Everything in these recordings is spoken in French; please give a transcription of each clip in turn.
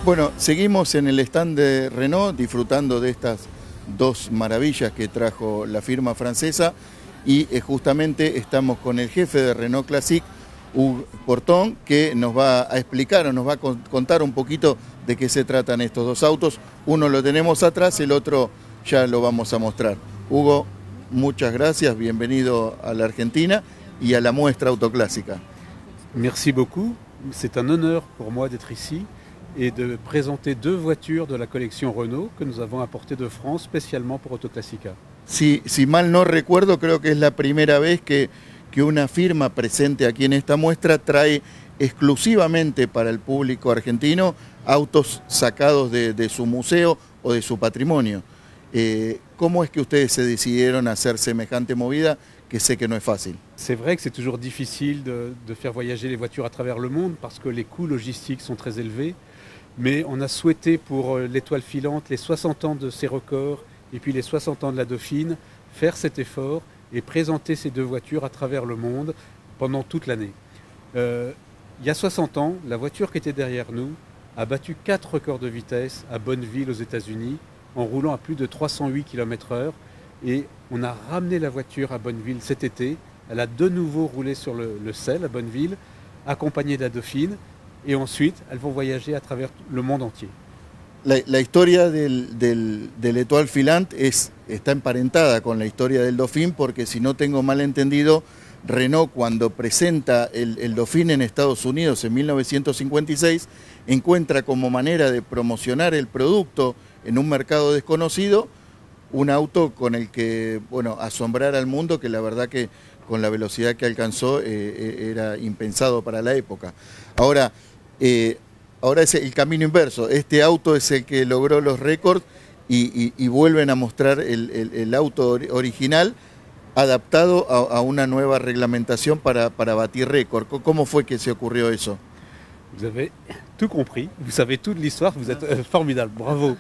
Bueno, seguimos en el stand de Renault disfrutando de estas dos maravillas que trajo la firma francesa y justamente estamos con el jefe de Renault Classic, Hugues Porton, que nos va a explicar o nos va a contar un poquito de qué se tratan estos dos autos. Uno lo tenemos atrás, el otro ya lo vamos a mostrar. Hugo, muchas gracias, bienvenido a la Argentina y a la muestra autoclásica. Merci beaucoup, c'est un honneur pour moi d'être ici et de présenter deux voitures de la collection Renault que nous avons apportées de France spécialement pour Autoclassica. Si mal no recuerdo, creo que es la primera vez que una firma presente aquí en esta muestra trae exclusivamente para el público argentino autos sacados de su museo o de su patrimonio. ¿Cómo es que ustedes se decidieron a hacer semejante movida, que sé que no es fácil? C'est vrai que c'est toujours difficile de faire voyager les voitures à travers le monde parce que les coûts logistiques sont très élevés. Mais on a souhaité pour l'étoile filante, les 60 ans de ses records et puis les 60 ans de la Dauphine, faire cet effort et présenter ces deux voitures à travers le monde pendant toute l'année. Il y a 60 ans, la voiture qui était derrière nous a battu 4 records de vitesse à Bonneville aux États-Unis en roulant à plus de 308 km/h. Et on a ramené la voiture à Bonneville cet été. Elle a de nouveau roulé sur le sel à Bonneville, accompagnée de la Dauphine. Et ensuite, elles vont voyager à travers le monde entier. La historia del Étoile Filante está emparentada con la historia del Dauphin, porque si no tengo mal entendido, Renault cuando presenta el Dauphin en Estados Unidos en 1956, encuentra como manera de promocionar el producto en un mercado desconocido, un auto con el que, bueno, asombrar al mundo, que la verdad que con la velocidad que alcanzó era impensado para la época. Ahora es el camino inverso. Este auto es el que logró los récords y vuelven a mostrar el auto original adaptado a una nueva reglamentación para batir récord. ¿Cómo fue que se ocurrió eso? Vous avez tout compris, vous savez toute l'histoire, vous êtes formidable, bravo.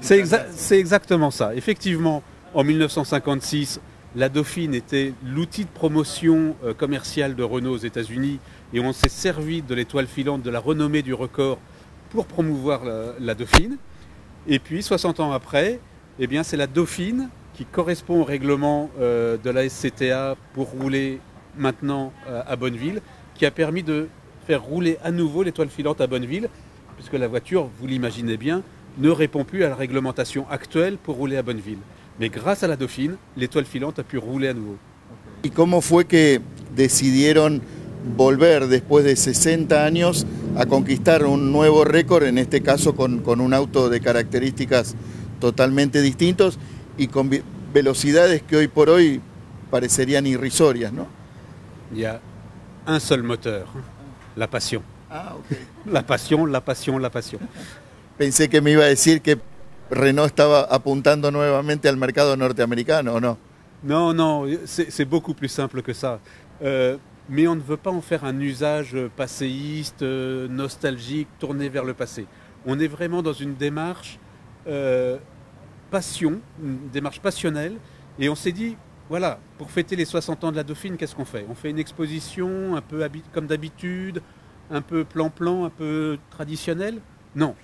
C'est exactement ça. Effectivement, en 1956, la Dauphine était l'outil de promotion commerciale de Renault aux États-Unis et on s'est servi de l'étoile filante, de la renommée du record pour promouvoir la Dauphine. Et puis 60 ans après, eh bien, c'est la Dauphine qui correspond au règlement de la SCTA pour rouler maintenant à Bonneville, qui a permis de faire rouler à nouveau l'étoile filante à Bonneville, puisque la voiture, vous l'imaginez bien, ne répond plus à la réglementation actuelle pour rouler à Bonneville. Mais grâce à la Dauphine, l'étoile filante a pu rouler à nouveau. ¿Y cómo fue que decidieron volver después de 60 años a conquistar un nuevo récord, en este caso con un auto de características totalmente distintos y con velocidades que hoy por hoy parecerían irrisorias, ¿no? Il y a un seul moteur, la passion. Ah, ok. La passion, la passion, la passion. Pensé que me iba a decir que Renault estaba apuntando nuevamente al mercado norteamericano, ¿o no? Non, non, c'est beaucoup plus simple que ça. Mais on ne veut pas en faire un usage passéiste, nostalgique, tourné vers le passé. On est vraiment dans une démarche passion, une démarche passionnelle. Et on s'est dit, voilà, pour fêter les 60 ans de la Dauphine, qu'est-ce qu'on fait? On fait une exposition un peu comme d'habitude, un peu plan-plan, un peu traditionnelle? Non,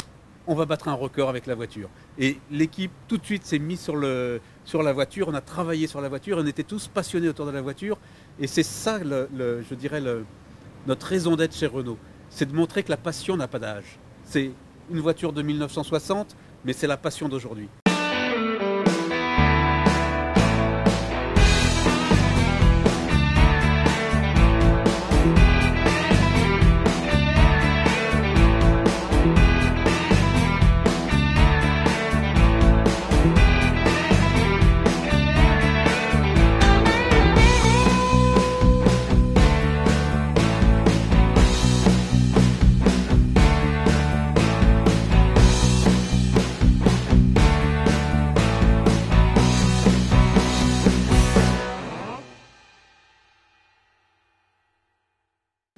on va battre un record avec la voiture. Et l'équipe tout de suite s'est mise sur la voiture, on a travaillé sur la voiture, on était tous passionnés autour de la voiture. Et c'est ça, je dirais, notre raison d'être chez Renault. C'est de montrer que la passion n'a pas d'âge. C'est une voiture de 1960, mais c'est la passion d'aujourd'hui.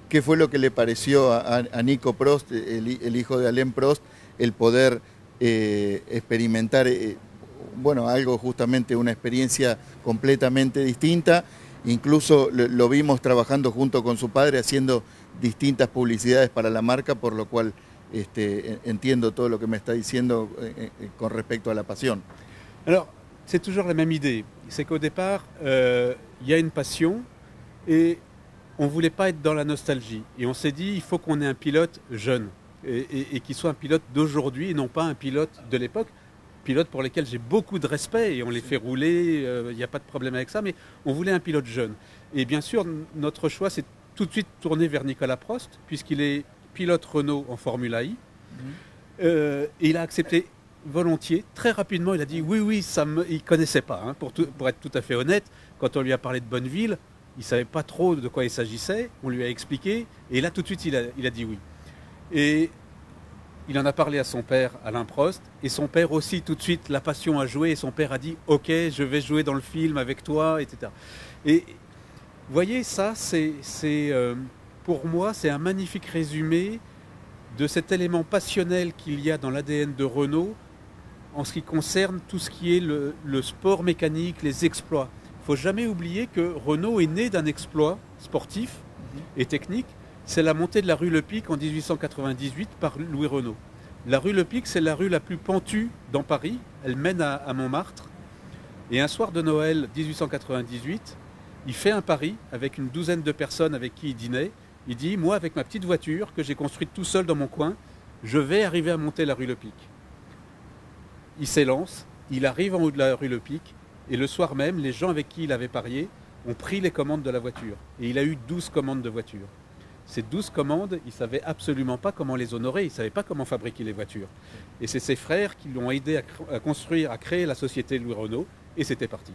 qué fue lo que le pareció a Nico Prost, el hijo de Alain Prost, el poder experimentar, bueno, algo justamente, una experiencia completamente distinta. Incluso lo vimos trabajando junto con su padre, haciendo distintas publicidades para la marca, por lo cual entiendo todo lo que me está diciendo con respecto a la pasión. Alors, c'est toujours la même idée. C'est qu'au départ, y a une passion et on ne voulait pas être dans la nostalgie. Et on s'est dit, il faut qu'on ait un pilote jeune et qu'il soit un pilote d'aujourd'hui et non pas un pilote de l'époque. Pilotes pour lesquels j'ai beaucoup de respect et on les fait rouler, il n'y a pas de problème avec ça, mais on voulait un pilote jeune. Et bien sûr, notre choix s'est tout de suite tourné vers Nicolas Prost, puisqu'il est pilote Renault en Formula I. Et il a accepté volontiers. Très rapidement, il a dit oui, il ne connaissait pas. Hein, pour être tout à fait honnête, quand on lui a parlé de Bonneville, il ne savait pas trop de quoi il s'agissait. On lui a expliqué. Et là, tout de suite, il a dit oui. Et il en a parlé à son père, Alain Prost. Et son père aussi, tout de suite, la passion a joué. Et son père a dit « Ok, je vais jouer dans le film avec toi, etc. » Et vous voyez, ça, pour moi, c'est un magnifique résumé de cet élément passionnel qu'il y a dans l'ADN de Renault en ce qui concerne tout ce qui est le sport mécanique, les exploits. Il ne faut jamais oublier que Renault est né d'un exploit sportif et technique. C'est la montée de la rue Le Pic en 1898 par Louis Renault. La rue Le Pic, c'est la rue la plus pentue dans Paris. Elle mène à Montmartre. Et un soir de Noël 1898, il fait un pari avec une douzaine de personnes avec qui il dînait. Il dit, moi, avec ma petite voiture que j'ai construite tout seul dans mon coin, je vais arriver à monter la rue Le Pic. Il s'élance, il arrive en haut de la rue Le Pic, et le soir même, les gens avec qui il avait parié ont pris les commandes de la voiture. Et il a eu 12 commandes de voiture. Ces 12 commandes, il ne savait absolument pas comment les honorer, il ne savait pas comment fabriquer les voitures. Et c'est ses frères qui l'ont aidé à construire, à créer la société Louis Renault, et c'était parti.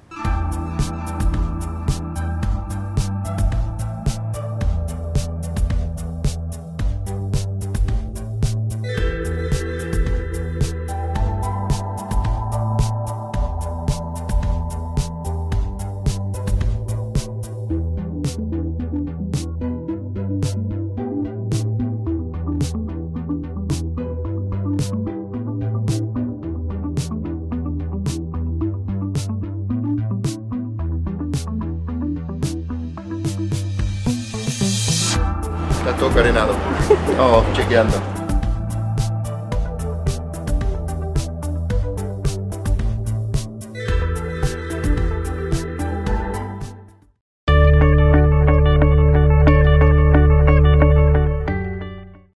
Está todo carenado. Estamos chequeando.